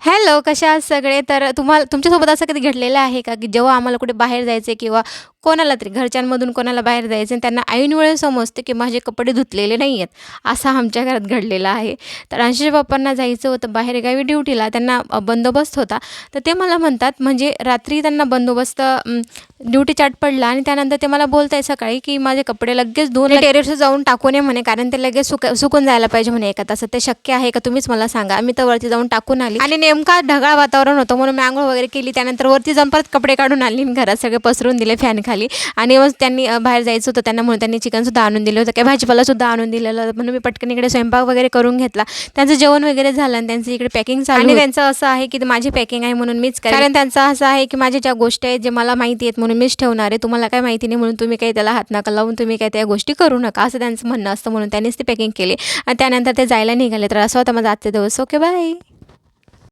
Hello, कशा आहात सगळे? तर तुमच्यासोबत असं कधी घडलेलं आहे का, की जेव्हा आम्हाला कुठे बाहेर जायचं किंवा कोणाला तरी घरच्यांमधून कोणाला बाहेर जायचं आणि त्यांना ऐनवेळी समजतं, की माझे कपडे धुतलेले नाही आहेत. असं आमच्या घरात घडलेलं आहे. तर अंशूच्या पप्पांना जायचं होतं बाहेरगावी ड्युटीला. त्यांना बंदोबस्त होता. तर ते मला म्हणतात म्हणजे रात्री त्यांना बंदोबस्त ड्युटी चार्ट पडला आणि त्यानंतर ते मला बोलत आहे सकाळी, की माझे कपडे लगेच धुवून टेरेसवर जाऊन टाकू नये म्हणे, कारण ते लगेच सुकून जायला पाहिजे म्हणे एका तासात. ते शक्य आहे का? तुम्हीच मला सांगा. मी तर वरती जाऊन टाकून आली आणि नेमका ढगाळ वातावरण होतं म्हणून मी अंघोळ वगैरे केली. त्यानंतर वरती जाऊन परत कपडे काढून आणली आणि घरात सगळे पसरून दिले फॅनखाली. आणि मग त्यांनी बाहेर जायचं होतं त्यांना म्हणून त्यांनी चिकनसुद्धा आणून दिलं होतं, काही भाजीपालासुद्धा आणून दिलेलं होतं. म्हणून मी पटकन इकडे स्वयंपाक वगैरे करून घेतला. त्यांचं जेवण वगैरे झालं आणि त्यांचं इकडे पॅकिंग चालू आणि त्यांचं असं आहे, की माझी पॅकिंग आहे म्हणून मीच करेन. कारण त्यांचं असं आहे, की माझ्या ज्या गोष्टी आहेत जे मला माहिती आहेत म्हणून मीच ठेवणार आहे. तुम्हाला काय माहिती नाही म्हणून तुम्ही काही त्याला हात नका लावून, तुम्ही काही त्या गोष्टी करू नका, असं त्यांचं म्हणणं असतं. म्हणून त्यांनीच ती पॅकिंग केली आणि त्यानंतर ते जायला निघाले. तर असा होता माझा आजचा दिवस. Okay, bye.